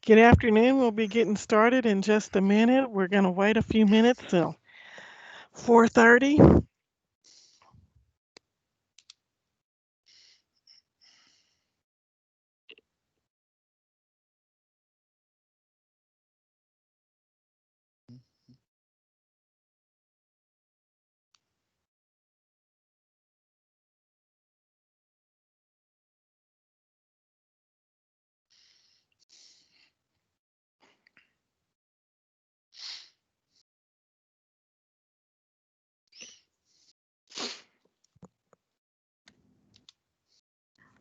Good afternoon. We'll be getting started in just a minute. We're going to wait a few minutes till 4:30.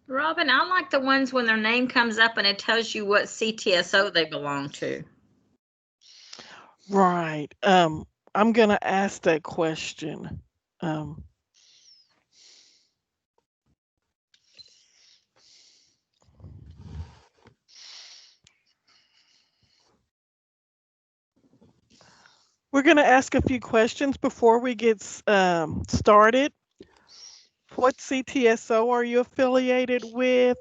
Robin, I like the ones when their name comes up and it tells you what CTSO they belong to. Right. I'm going to ask that question. Um, we're going to ask a few questions before we get started. What CTSO are you affiliated with?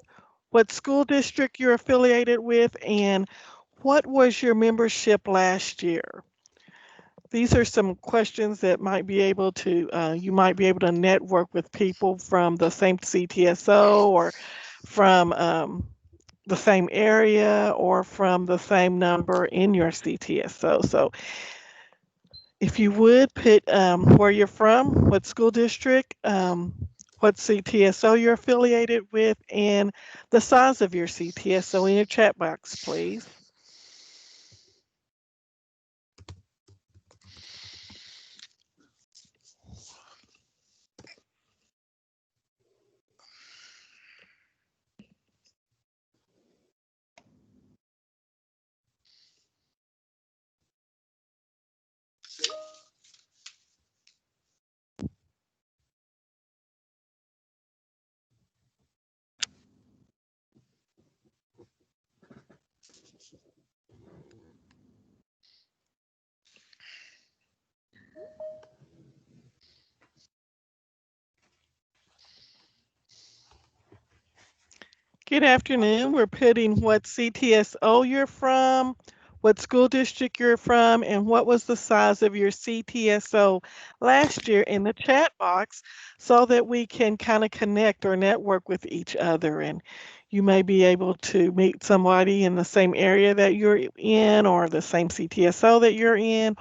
What school district you're affiliated with? And what was your membership last year? These are some questions that might be able to, you might be able to network with people from the same CTSO or from the same area or from the same number in your CTSO. So if you would put where you're from, what school district, what CTSO you're affiliated with, and the size of your CTSO in your chat box, please. Good afternoon. We're putting what CTSO you're from, what school district you're from, and what was the size of your CTSO last year in the chat box so that we can kind of connect or network with each other. And you may be able to meet somebody in the same area that you're in, or the same CTSO that you're in,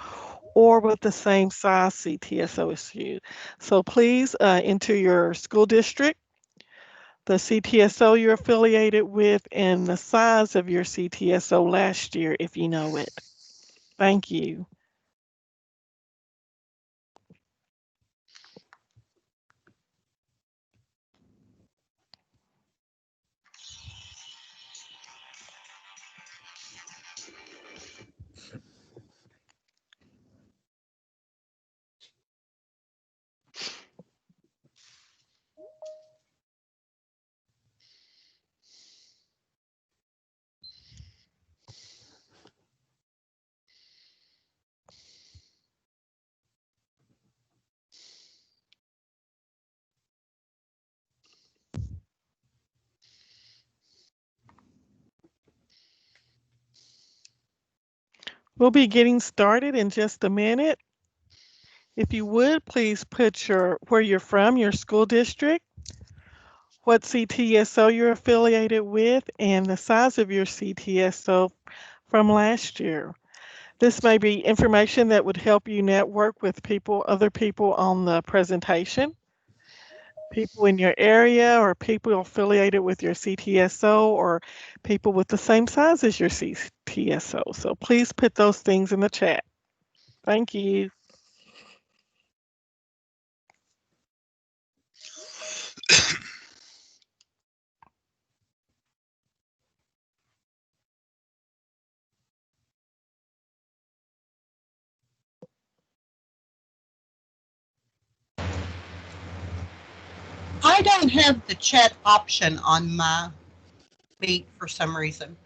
or with the same size CTSO as you. So please enter your school district, the CTSO you're affiliated with, and the size of your CTSO last year if you know it. Thank you. We'll be getting started in just a minute. If you would, please put where you're from, your school district, what CTSO you're affiliated with, and the size of your CTSO from last year. This may be information that would help you network with other people on the presentation, people in your area, or people affiliated with your CTSO, or people with the same size as your CTSO. So please put those things in the chat. Thank you. I don't have the chat option on my Meet for some reason.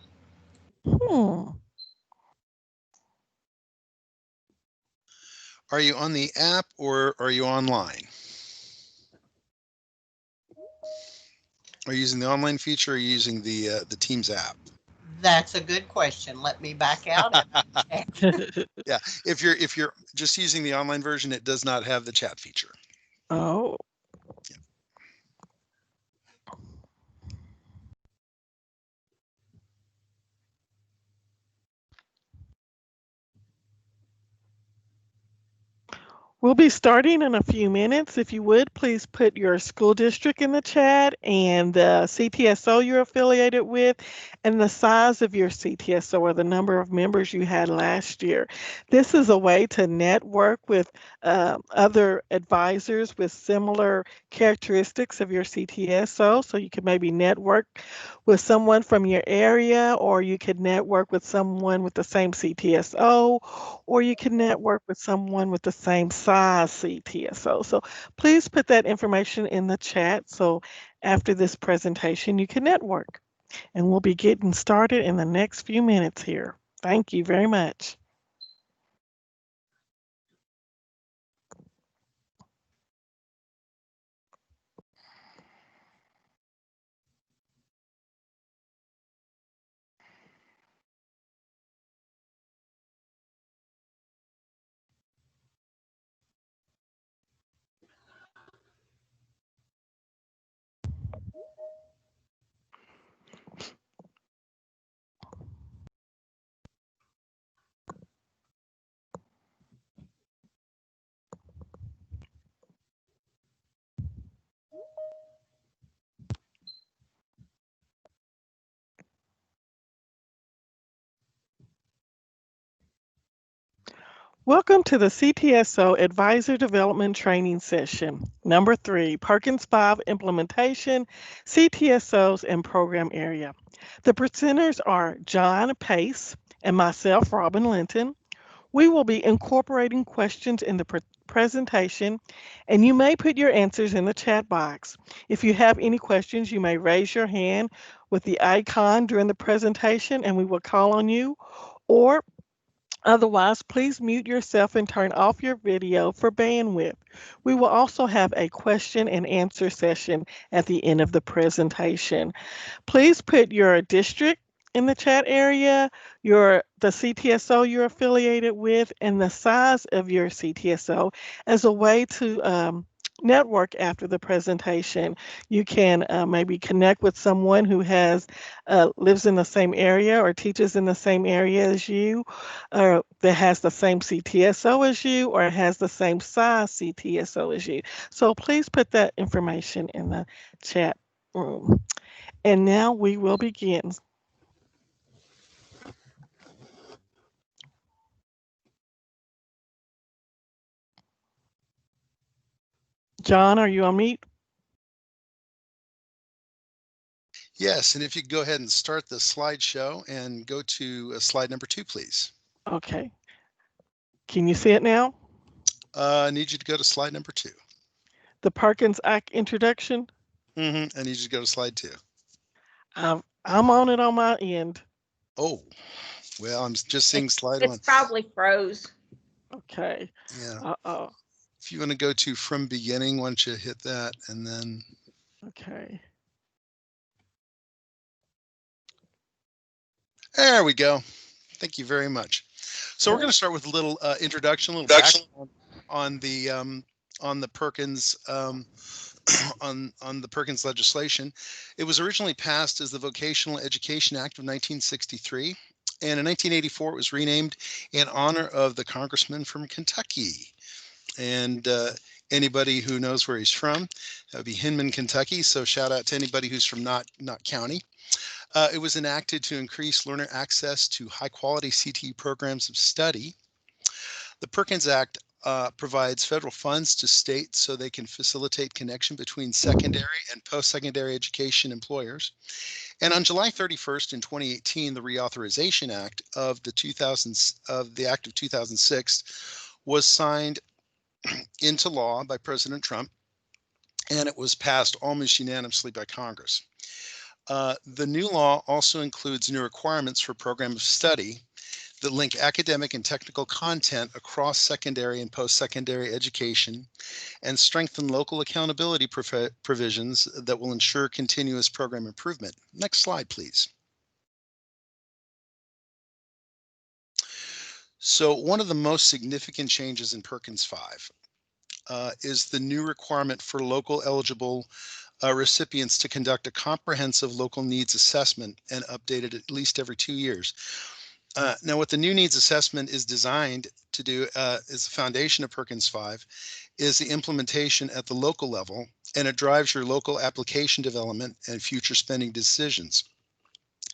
Are you on the app or are you online? Are you using the online feature or are you using the Teams app? That's a good question. Let me back out and check. Yeah, if you're just using the online version, it does not have the chat feature. Oh, we'll be starting in a few minutes. If you would, please put your school district in the chat and the CTSO you're affiliated with and the size of your CTSO or the number of members you had last year. This is a way to network with other advisors with similar characteristics of your CTSO. So you can maybe network with someone from your area, or you could network with someone with the same CTSO, or you can network with someone with the same size CTSO. So please put that information in the chat so after this presentation you can network. And we'll be getting started in the next few minutes here. Thank you very much. Welcome to the CTSO Advisor Development Training Session, number 3, Perkins 5 Implementation, CTSOs and Program Area. The presenters are John Pace and myself, Robin Linton. We will be incorporating questions in the presentation, and you may put your answers in the chat box. If you have any questions, you may raise your hand with the icon during the presentation, and we will call on you, or otherwise, please mute yourself and turn off your video for bandwidth. We will also have a question and answer session at the end of the presentation. Please put your district in the chat area, the CTSO you're affiliated with, and the size of your CTSO as a way to network after the presentation. You can maybe connect with someone who lives in the same area or teaches in the same area as you, or that has the same CTSO as you, or has the same size CTSO as you. So please put that information in the chat room. And now we will begin. John, are you on mute? Yes, and if you could go ahead and start the slideshow and go to slide number 2, please. Okay. Can you see it now? I need you to go to slide number 2. The Perkins Introduction? I need you to go to slide 2. I'm on it on my end. Oh, well, I'm just seeing slide It's 1. probably froze. Okay. Yeah. Uh-oh. If you want to go to from beginning, why don't you hit that and then. Okay. There we go. Thank you very much. So we're going to start with a little introduction, a little background on the Perkins on the Perkins legislation. It was originally passed as the Vocational Education Act of 1963, and in 1984 it was renamed in honor of the congressman from Kentucky. And anybody who knows where he's from, that would be Hinman, Kentucky. So shout out to anybody who's from Knott County. It was enacted to increase learner access to high quality CTE programs of study. The Perkins Act provides federal funds to states so they can facilitate connection between secondary and post-secondary education employers. And on July 31st in 2018, the Reauthorization Act of the Act of 2006 was signed into law by President Trump, and it was passed almost unanimously by Congress. The new law also includes new requirements for programs of study that link academic and technical content across secondary and post-secondary education and strengthen local accountability provisions that will ensure continuous program improvement. Next slide, please. So one of the most significant changes in Perkins 5 is the new requirement for local eligible recipients to conduct a comprehensive local needs assessment and update it at least every 2 years. Now, what the new needs assessment is designed to do is the foundation of Perkins 5 is the implementation at the local level, and it drives your local application development and future spending decisions.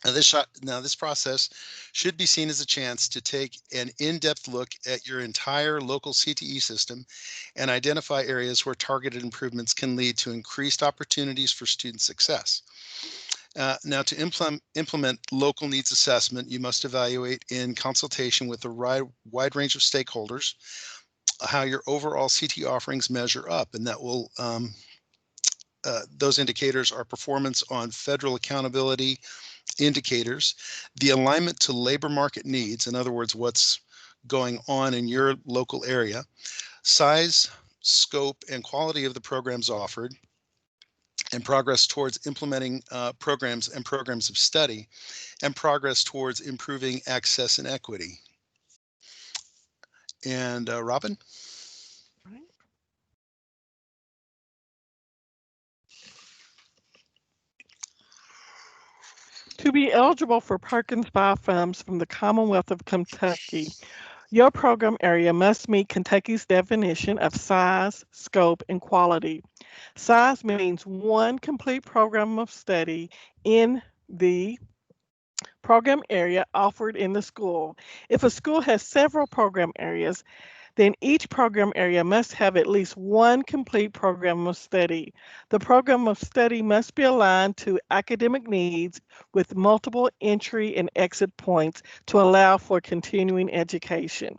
Now, this process should be seen as a chance to take an in-depth look at your entire local CTE system and identify areas where targeted improvements can lead to increased opportunities for student success. Now, to implement local needs assessment, you must evaluate in consultation with a wide range of stakeholders how your overall CTE offerings measure up, and that will those indicators are performance on federal accountability indicators, the alignment to labor market needs, in other words, what's going on in your local area, size, scope, and quality of the programs offered, and progress towards implementing programs and programs of study, and progress towards improving access and equity. And Robin? To be eligible for Perkins 5 funds from the Commonwealth of Kentucky, your program area must meet Kentucky's definition of size, scope, and quality. Size means one complete program of study in the program area offered in the school. If a school has several program areas, then each program area must have at least one complete program of study. The program of study must be aligned to academic needs with multiple entry and exit points to allow for continuing education.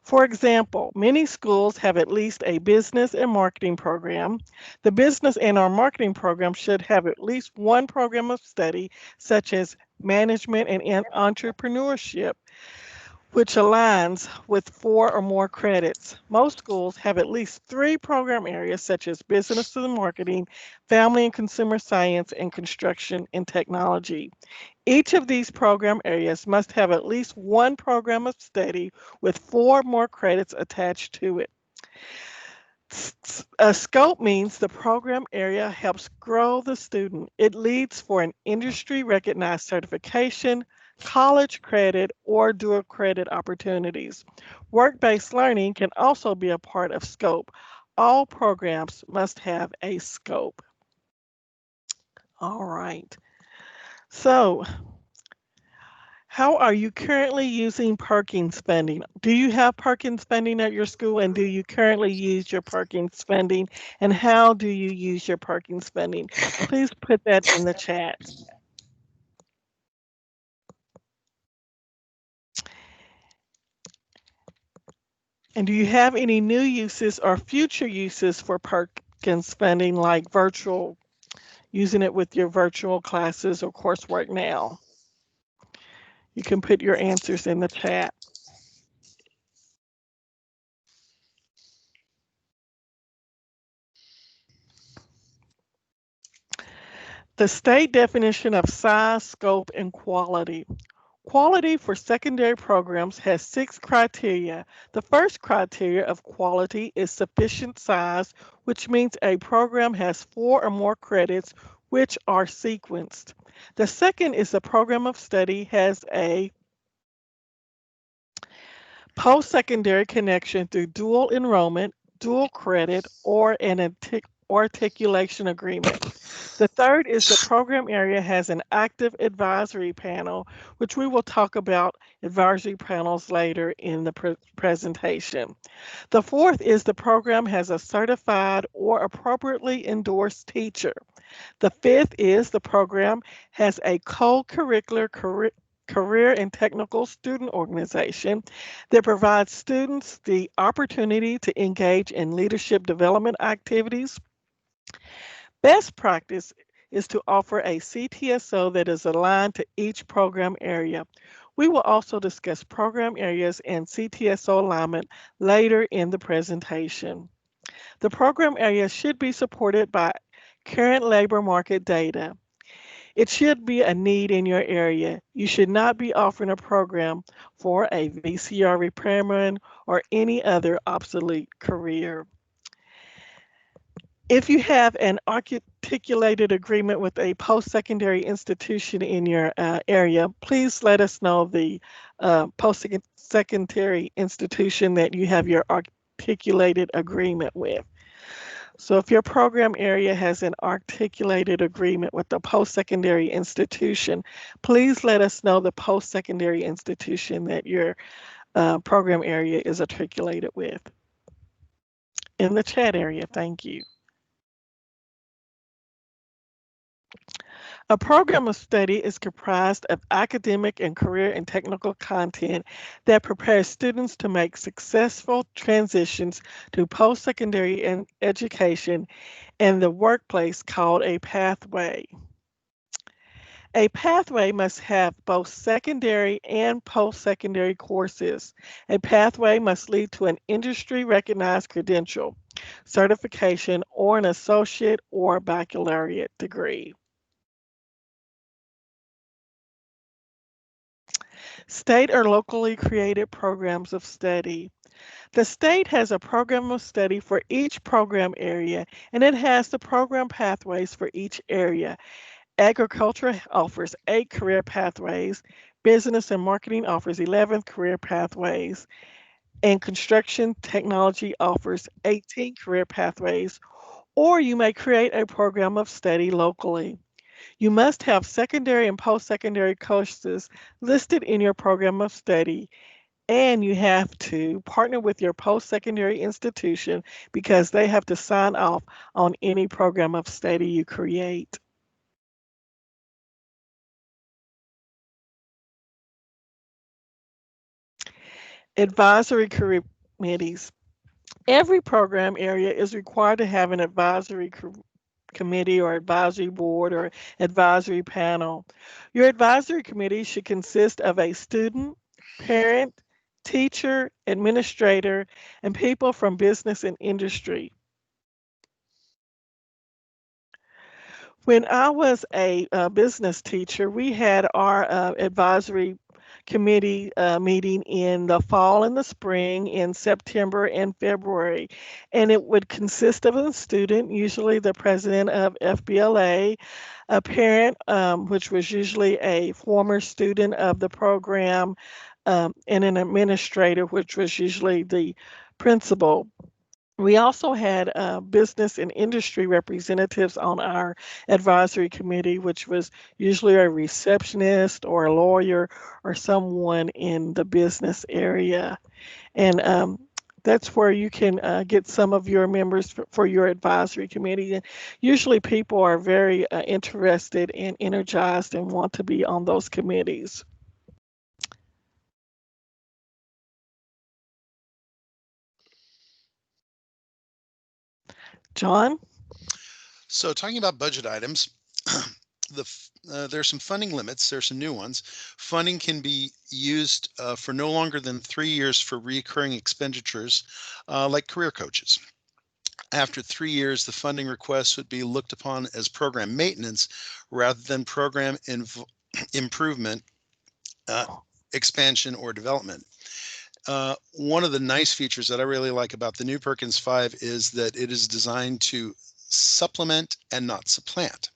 For example, many schools have at least a business and marketing program. The business and or marketing program should have at least one program of study, such as management and entrepreneurship, which aligns with 4 or more credits. Most schools have at least 3 program areas such as business and marketing, family and consumer science, and construction and technology. Each of these program areas must have at least one program of study with 4 more credits attached to it. A scope means the program area helps grow the student. It leads for an industry recognized certification, college credit, or dual credit opportunities. Work-based learning can also be a part of scope. All programs must have a scope. All right. So, how are you currently using Perkins funding? Do you have Perkins funding at your school, and do you currently use your Perkins funding? And how do you use your Perkins funding? Please put that in the chat. And do you have any new uses or future uses for Perkins funding, like using it with your virtual classes or coursework now? You can put your answers in the chat. The state definition of size, scope, and quality. Quality for secondary programs has 6 criteria. The first criteria of quality is sufficient size, which means a program has 4 or more credits which are sequenced. The second is the program of study has a post-secondary connection through dual enrollment, dual credit, or an articulation agreement. The third is the program area has an active advisory panel, which we will talk about advisory panels later in the presentation. The fourth is the program has a certified or appropriately endorsed teacher. The fifth is the program has a co-curricular career and technical student organization that provides students the opportunity to engage in leadership development activities. Best practice is to offer a CTSO that is aligned to each program area. We will also discuss program areas and CTSO alignment later in the presentation. The program area should be supported by current labor market data. It should be a need in your area. You should not be offering a program for a VCR repairman or any other obsolete career. If you have an articulated agreement with a post-secondary institution in your area, please let us know the post-secondary institution that you have your articulated agreement with. So if your program area has an articulated agreement with the post-secondary institution, please let us know the post-secondary institution that your program area is articulated with. In the chat area, thank you. A program of study is comprised of academic and career and technical content that prepares students to make successful transitions to post-secondary education and the workplace called a pathway. A pathway must have both secondary and post-secondary courses. A pathway must lead to an industry-recognized credential, certification, or an associate or baccalaureate degree. State or locally created programs of study. The state has a program of study for each program area, and it has the program pathways for each area. Agriculture offers 8 career pathways, business and marketing offers 11 career pathways, and construction technology offers 18 career pathways, or you may create a program of study locally. You must have secondary and post-secondary courses listed in your program of study, and you have to partner with your post-secondary institution because they have to sign off on any program of study you create. Advisory committees. Every program area is required to have an advisory committee or advisory board or advisory panel. Your advisory committee should consist of a student, parent, teacher, administrator, and people from business and industry. When I was a business teacher, we had our advisory committee meeting in the fall and the spring, in September and February. And it would consist of a student, usually the president of FBLA, a parent, which was usually a former student of the program, and an administrator, which was usually the principal. We also had business and industry representatives on our advisory committee, which was usually a receptionist or a lawyer or someone in the business area. And that's where you can get some of your members for your advisory committee. And usually people are very interested and energized and want to be on those committees. John? So talking about budget items, there's some funding limits. There's some new ones. Funding can be used for no longer than 3 years for recurring expenditures, like career coaches. After 3 years, the funding request would be looked upon as program maintenance rather than program improvement, expansion, or development. One of the nice features that I really like about the new Perkins 5 is that it is designed to supplement and not supplant.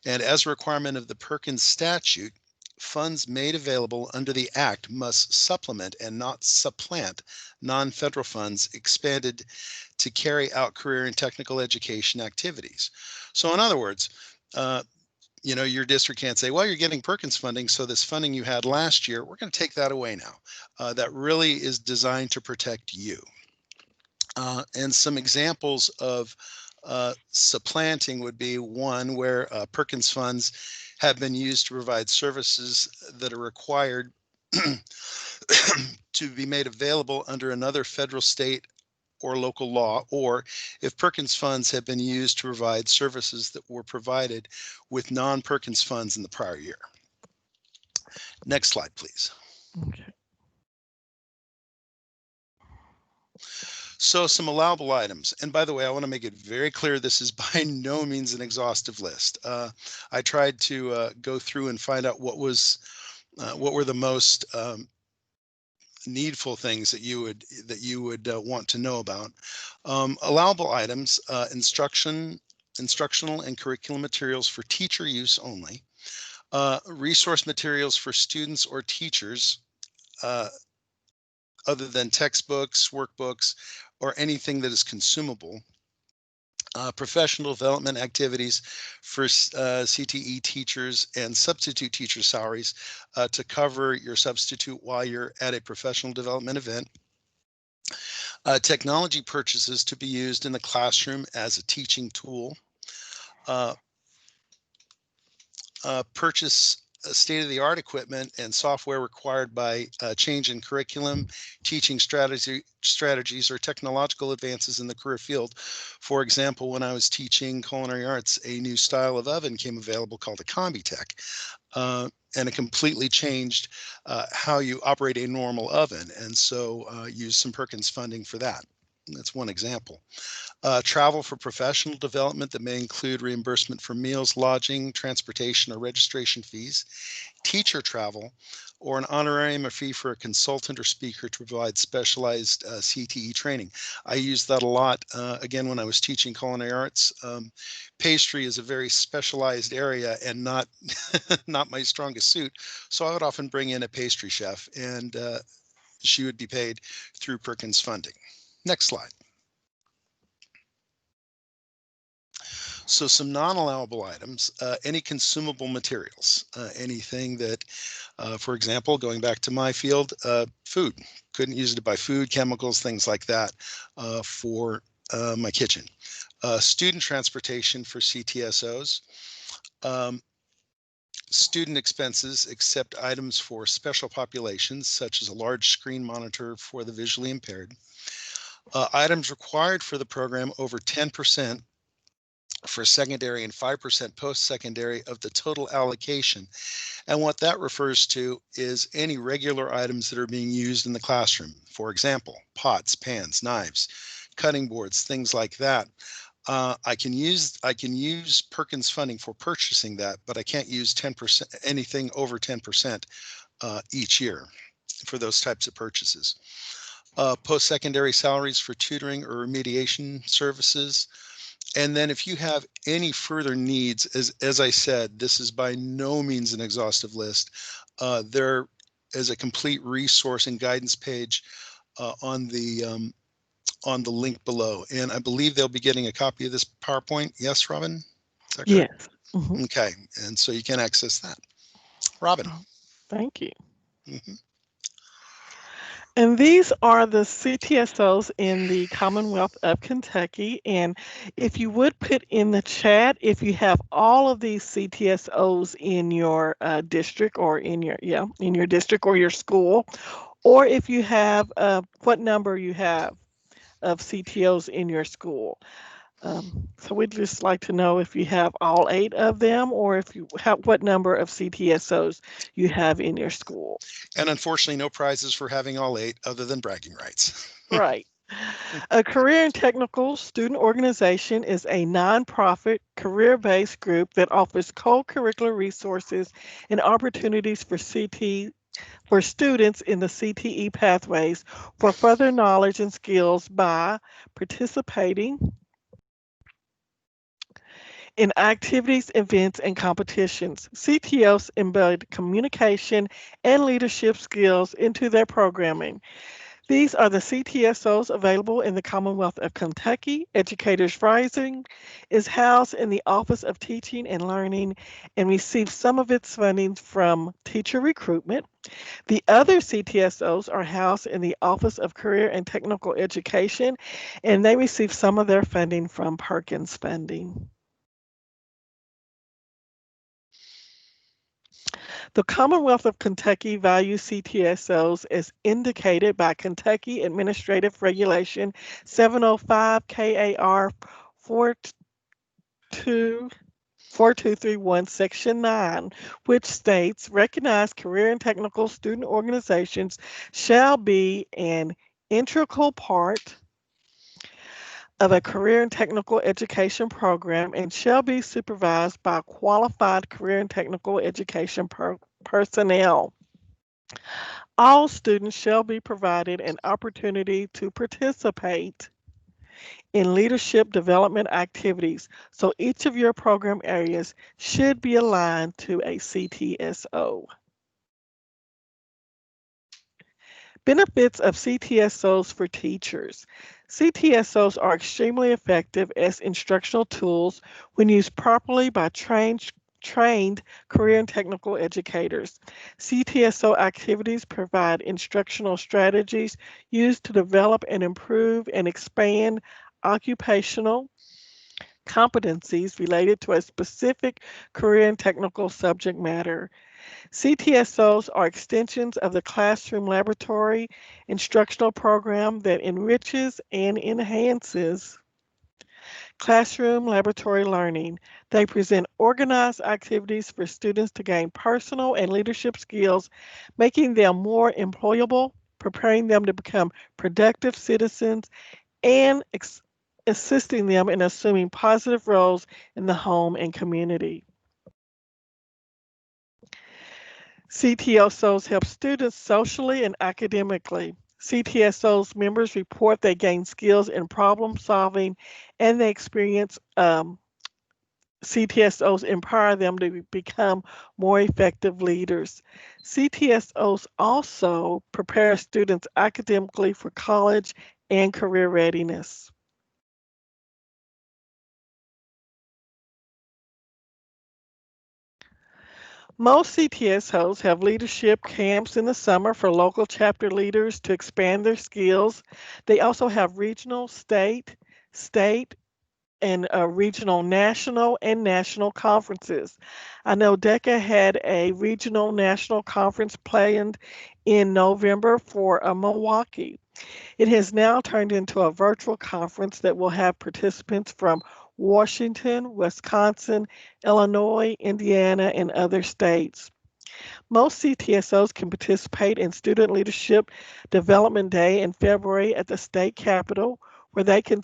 And as a requirement of the Perkins statute, funds made available under the Act must supplement and not supplant non-federal funds expended to carry out career and technical education activities. So in other words, your district can't say, well, you're getting Perkins funding, so this funding you had last year, we're going to take that away now. That really is designed to protect you. And some examples of supplanting would be one where Perkins funds have been used to provide services that are required to be made available under another federal, state, or local law, or if Perkins funds have been used to provide services that were provided with non-Perkins funds in the prior year. Next slide, please. Okay. So some allowable items. And by the way, I want to make it very clear, this is by no means an exhaustive list. I tried to go through and find out what were the most needful things that you would want to know about. Allowable items, instructional and curriculum materials for teacher use only, resource materials for students or teachers other than textbooks, workbooks, or anything that is consumable. Professional development activities for CTE teachers and substitute teacher salaries to cover your substitute while you're at a professional development event. Technology purchases to be used in the classroom as a teaching tool. Purchase state-of-the-art equipment and software required by change in curriculum, teaching strategies, or technological advances in the career field. For example, when I was teaching culinary arts, a new style of oven came available called a CombiTech, and it completely changed how you operate a normal oven. And so use some Perkins funding for that. That's one example. Travel for professional development that may include reimbursement for meals, lodging, transportation, or registration fees. Teacher travel, or an honorarium or fee for a consultant or speaker to provide specialized CTE training. I used that a lot, again, when I was teaching culinary arts. Pastry is a very specialized area and not, not my strongest suit. So I would often bring in a pastry chef, and she would be paid through Perkins funding. Next slide. So some non-allowable items, any consumable materials, anything that, for example, going back to my field, food. Couldn't use it to buy food, chemicals, things like that for my kitchen. Student transportation for CTSOs. Student expenses, except items for special populations, such as a large screen monitor for the visually impaired. Items required for the program over 10% for secondary and 5% post-secondary of the total allocation. And what that refers to is any regular items that are being used in the classroom. For example, pots, pans, knives, cutting boards, things like that. I can use Perkins funding for purchasing that, but I can't use 10%, anything over 10% each year for those types of purchases. Post-secondary salaries for tutoring or remediation services. And then if you have any further needs, as I said, this is by no means an exhaustive list. There is a complete resource and guidance page on the link below. And I believe they'll be getting a copy of this PowerPoint. Yes, Robin? Is that correct? Yes. Mhm. Okay, and so you can access that. Robin. Thank you. Mhm. And these are the CTSOs in the Commonwealth of Kentucky. And if you would put in the chat, if you have all of these CTSOs in your district or in your district or your school, or if you have what number you have of CTOs in your school. So we'd just like to know if you have all 8 of them, or if you have what number of CTSOs you have in your school. And unfortunately, no prizes for having all 8 other than bragging rights. Right. A career and technical student organization is a nonprofit, career-based group that offers co-curricular resources and opportunities for students in the CTE pathways for further knowledge and skills by participating in activities, events, and competitions. CTOs embed communication and leadership skills into their programming. These are the CTSOs available in the Commonwealth of Kentucky. Educators Rising is housed in the Office of Teaching and Learning and receives some of its funding from teacher recruitment. The other CTSOs are housed in the Office of Career and Technical Education, and they receive some of their funding from Perkins funding. The Commonwealth of Kentucky values CTSOs as indicated by Kentucky Administrative Regulation 705 KAR 4231 Section 9, which states recognized career and technical student organizations shall be an integral part of a career and technical education program and shall be supervised by qualified career and technical education personnel. All students shall be provided an opportunity to participate in leadership development activities, so each of your program areas should be aligned to a CTSO. Benefits of CTSOs for teachers. CTSOs are extremely effective as instructional tools when used properly by trained career and technical educators. CTSO activities provide instructional strategies used to develop and improve and expand occupational competencies related to a specific career and technical subject matter. CTSOs are extensions of the classroom laboratory instructional program that enriches and enhances classroom laboratory learning. They present organized activities for students to gain personal and leadership skills, making them more employable, preparing them to become productive citizens, and assisting them in assuming positive roles in the home and community. CTSOs help students socially and academically. CTSOs members report they gain skills in problem solving and they experience CTSOs empower them to become more effective leaders. CTSOs also prepare students academically for college and career readiness. Most CTSOs have leadership camps in the summer for local chapter leaders to expand their skills. They also have regional, state, and regional, national, and national conferences. I know DECA had a regional national conference planned in November for Milwaukee. It has now turned into a virtual conference that will have participants from Washington, Wisconsin, Illinois, Indiana, and other states. Most CTSOs can participate in Student Leadership Development Day in February at the state capitol, where they can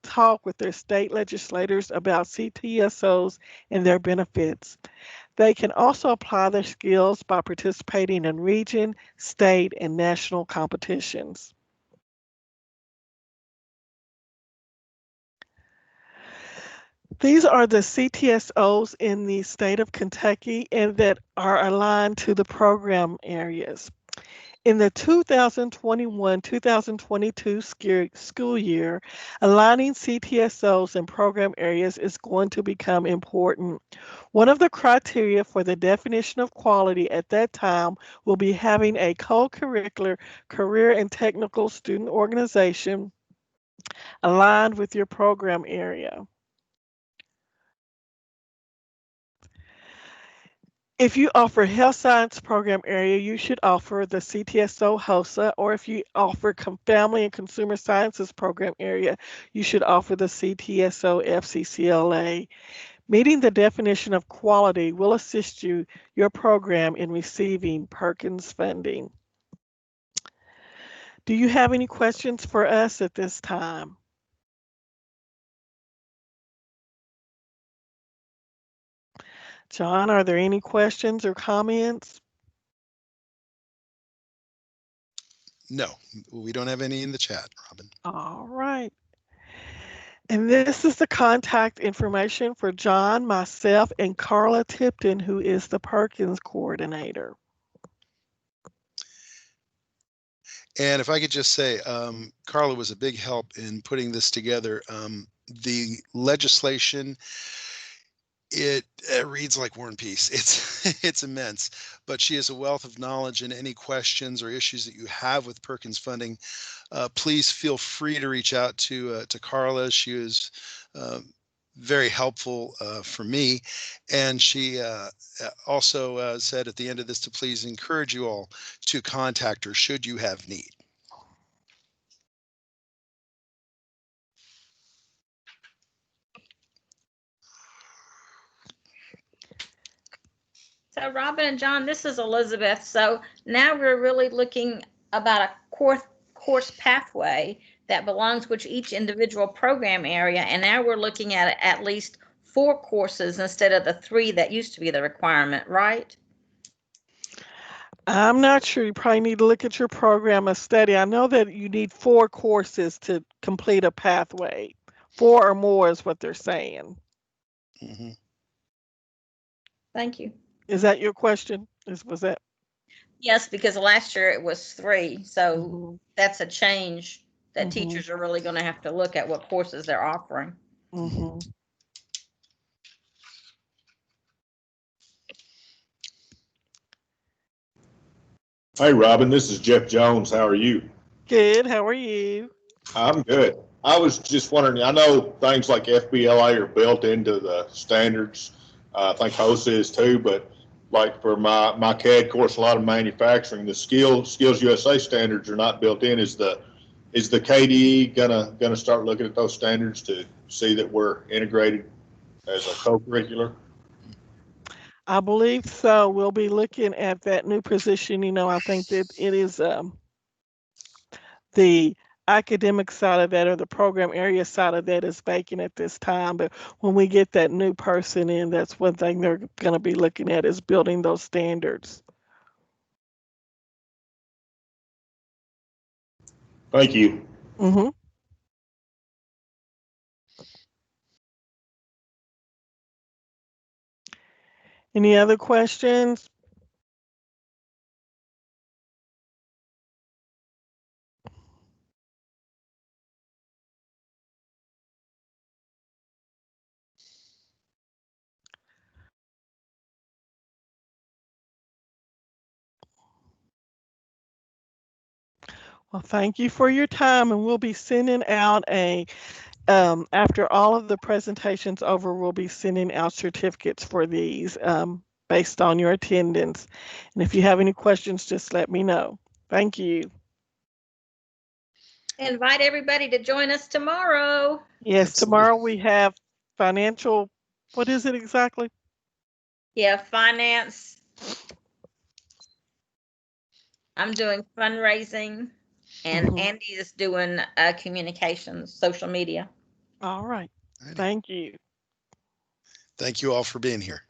talk with their state legislators about CTSOs and their benefits. They can also apply their skills by participating in region, state, and national competitions. These are the CTSOs in the state of Kentucky and that are aligned to the program areas. In the 2021-2022 school year, aligning CTSOs and program areas is going to become important. One of the criteria for the definition of quality at that time will be having a co-curricular career and technical student organization aligned with your program area. If you offer health science program area, you should offer the CTSO HOSA, or if you offer family and consumer sciences program area, you should offer the CTSO FCCLA. Meeting the definition of quality will assist your program in receiving Perkins funding. Do you have any questions for us at this time? John, are there any questions or comments? No, we don't have any in the chat, Robin. All right. And this is the contact information for John, myself, and Carla Tipton, who is the Perkins coordinator. And if I could just say, Carla was a big help in putting this together. The legislation, it reads like War and Peace. It's immense, but she has a wealth of knowledge, and any questions or issues that you have with Perkins funding, please feel free to reach out to Carla. She was very helpful for me, and she also said at the end of this to please encourage you all to contact her should you have need. So Robin and John, this is Elizabeth. So now we're really looking about a course pathway that belongs with each individual program area, and now we're looking at least 4 courses instead of the 3 that used to be the requirement, right? I'm not sure. You probably need to look at your program of study. I know that you need 4 courses to complete a pathway. 4 or more is what they're saying. Mm-hmm. Thank you. Is that your question? Was that? Yes, because last year it was 3, so Mhm, that's a change that mhm, teachers are really going to have to look at what courses they're offering. mhm. Hey, Robin, this is Jeff Jones. How are you? Good. How are you? I'm good. I was just wondering, I know things like FBLA are built into the standards. I think HOSA is too, but like for my CAD course, a lot of manufacturing, the Skills USA standards are not built in. Is the KDE gonna start looking at those standards to see that we're integrated as a co-curricular? I believe so. We'll be looking at that new position. I think that it is the academic side of that or the program area side of that is vacant at this time. But when we get that new person in, that's one thing they're going to be looking at is building those standards. Thank you. Mm-hmm. Any other questions? Well, thank you for your time, and we'll be sending out after all of the presentations over, we'll be sending out certificates for these based on your attendance. And if you have any questions, just let me know. Thank you. Invite everybody to join us tomorrow. Yes, Absolutely. tomorrow we have financial, what is it exactly? Yeah, finance. I'm doing fundraising, and Mhm. Andy is doing communications, social media. All right. Alrighty. Thank you. Thank you all for being here.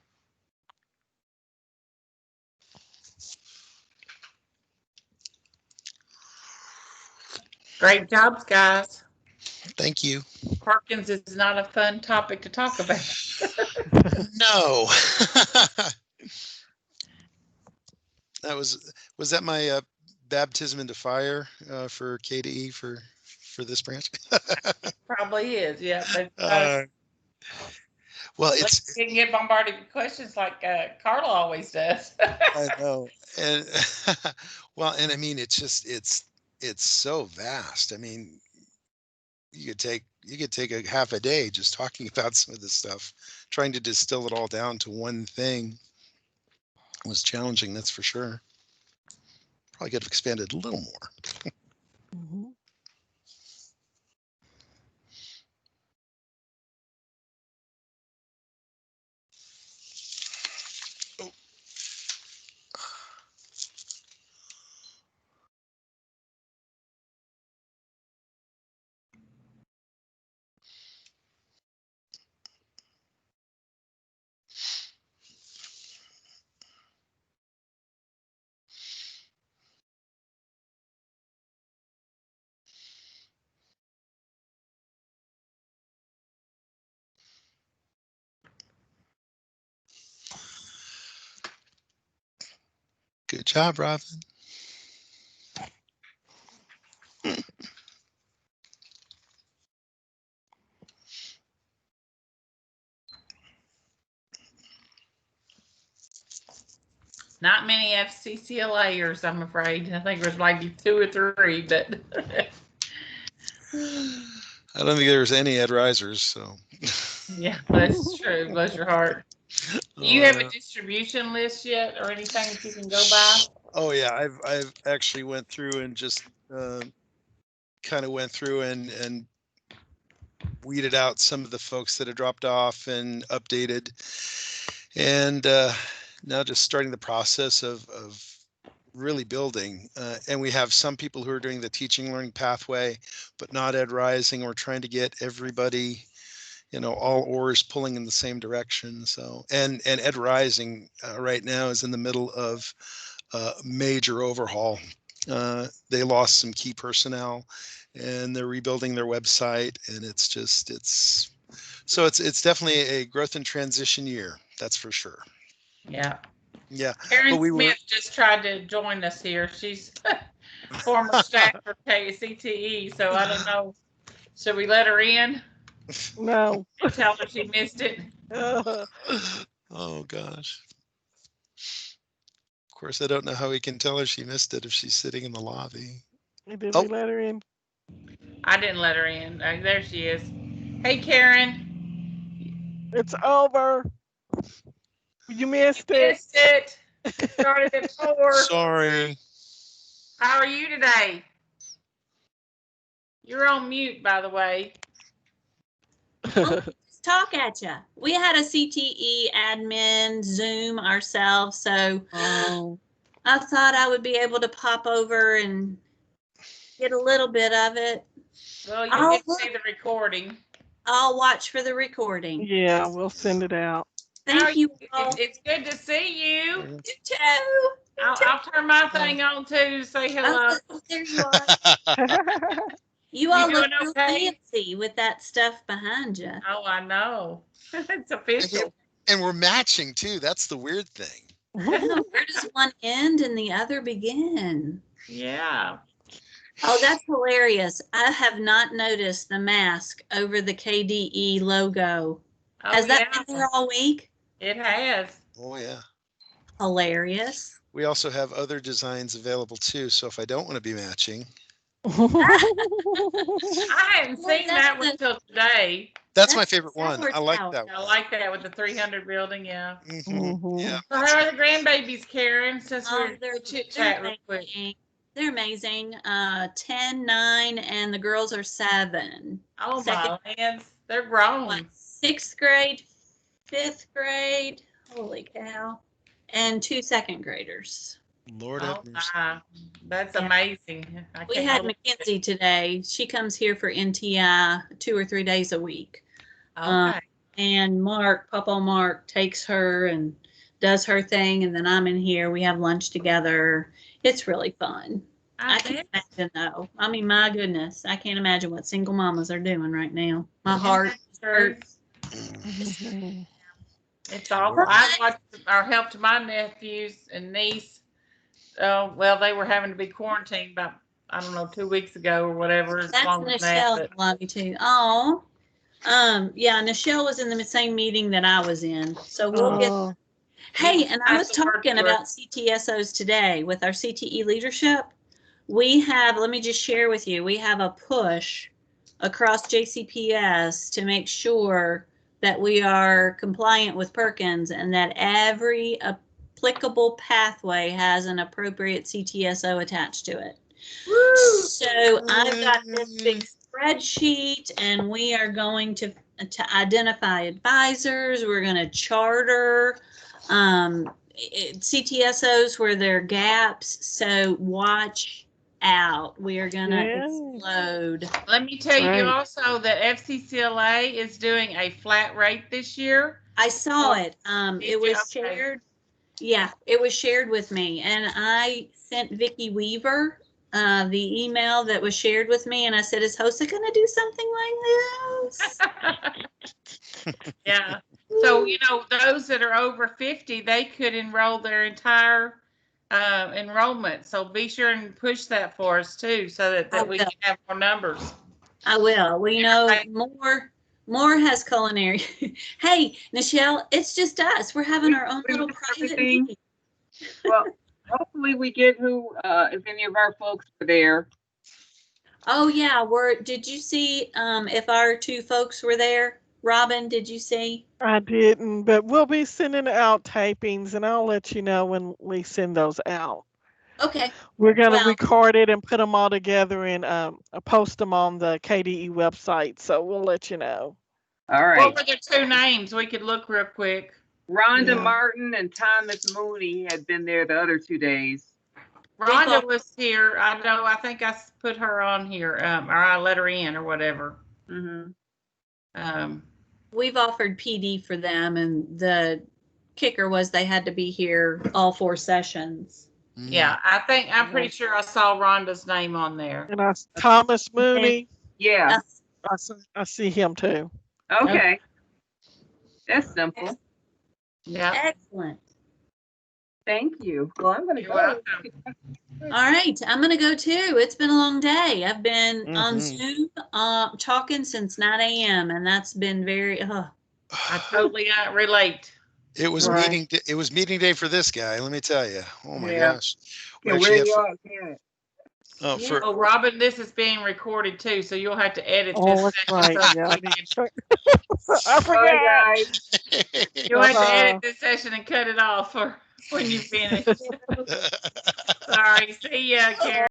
Great jobs, guys. Thank you. Perkins is not a fun topic to talk about. No. That was that my baptism into fire for KDE for this branch? Probably is, yeah. But Well, you can get bombarded with questions like Carla always does. I know, and well, and I mean, it's so vast. I mean, you could take a half a day just talking about some of this stuff. Trying to distill it all down to one thing was challenging, that's for sure. Probably could have expanded a little more. Mhm. Oh. Good job, Robin. Not many FCCLAers, I'm afraid. I think there's maybe 2 or 3, but I don't think there was any Ed Risers, so. yeah, that's true. Bless your heart. Do you have a distribution list yet or anything that you can go by? Oh yeah, I've actually went through and just kind of went through and weeded out some of the folks that had dropped off and updated, and now just starting the process of really building. And we have some people who are doing the teaching learning pathway, but not Ed Rising. We're trying to get everybody, all oars pulling in the same direction. So, and Ed Rising right now is in the middle of a major overhaul. They lost some key personnel and they're rebuilding their website, and it's definitely a growth and transition year. That's for sure. Yeah. Yeah. Karen we Smith just tried to join us here. She's former staff for CTE, so I don't know. Should we let her in? No. And tell her she missed it. Oh gosh. Of course, I don't know how we can tell her she missed it if she's sitting in the lobby. Did we let her in? I didn't let her in. There she is. Hey, Karen. It's over. You missed You it. missed it. It started at 4. Sorry. How are you today? You're on mute, by the way. Talk at you. We had a CTE admin Zoom ourselves, so I thought I would be able to pop over and get a little bit of it. Well, you get to see the recording. I'll watch for the recording. Yeah, we'll send it out. Thank you all. It's good to see you. You too. I'll turn my thing on too to say hello. Oh, there you are. You all look real fancy with that stuff behind you. Oh, I know. It's official. And we're matching too. That's the weird thing. Where does one end and the other begin? Yeah. Oh, that's hilarious. I have not noticed the mask over the KDE logo. Oh, Has that been there all week? It has. Oh yeah. Hilarious. We also have other designs available too. So if I don't want to be matching. I hadn't seen that one until today. That's my favorite one. I like that one. I like that with the 300 building, yeah. Mm-hmm. Yeah. So how are the grandbabies, Karen? Since they're chit-chat real quick. They're amazing. 10, 9, and the girls are 7. Oh, my lands. They're grown. 6th grade, 5th grade. Holy cow. And 2 2nd graders. Lord have mercy. That's amazing. We had Mackenzie today. She comes here for NTI 2 or 3 days a week. Okay. And Papa Mark takes her and does her thing, and then I'm in here. We have lunch together. It's really fun. I can't imagine though. I mean, my goodness, I can't imagine what single mamas are doing right now. My heart hurts. It's awful. I watched or helped my nephews and niece. Well, they were having to be quarantined about, I don't know, 2 weeks ago or whatever. That's Nichelle. Love you too. Oh, yeah. Nichelle was in the same meeting that I was in, so we'll get. Hey, and I was talking about CTSOs today with our CTE leadership. We have. Let me just share with you. We have a push across JCPS to make sure that we are compliant with Perkins and that every applicable pathway has an appropriate CTSO attached to it. Woo! So I've got this big spreadsheet, and we are going to identify advisors. We're going to charter CTSOs where there are gaps. So watch out. We are going to explode. Let me tell you also that FCCLA is doing a flat rate this year. I saw it. It was shared. Yeah, it was shared with me, and I sent Vicki Weaver the email that was shared with me, and I said, "Is HOSA going to do something like this?" Yeah. So those that are over 50, they could enroll their entire enrollment. So be sure and push that for us too, so that we can have more numbers. I will. Well, more has culinary. Hey, Nichelle, it's just us. We're having our own little private meeting. Well, hopefully we get if any of our folks are there. Oh yeah, did you see if our 2 folks were there? Robin, did you see? I didn't, but we'll be sending out tapings, and I'll let you know when we send those out. Okay. We're going to record it and put them all together and post them on the KDE website. So we'll let you know. All right. What were their 2 names? We could look real quick. Rhonda Martin and Thomas Mooney had been there the other 2 days. Rhonda was here. I know. I think I put her on here, or I let her in, or whatever. We've offered PD for them, and the kicker was they had to be here all 4 sessions. Yeah, I'm pretty sure I saw Rhonda's name on there. And Thomas Mooney. Yeah. I see him too. Okay. That's simple. Yeah. Excellent. Thank you. Well, I'm going to You're go. welcome. All right, I'm gonna go too. It's been a long day. I've been on Zoom talking since 9 a.m. and that's been very. I totally relate. It was Right. meeting day for this guy. Let me tell you. Oh my Yeah. gosh. Yeah, We where actually you have- are? Yeah. Oh, Robin, this is being recorded too, so you'll have to edit this. Oh, that's session right. so Yeah, I we need can- to check. I Bye, forgot. guys. You'll have to edit this session and cut it off for when you finish. Sorry. See ya, Karen.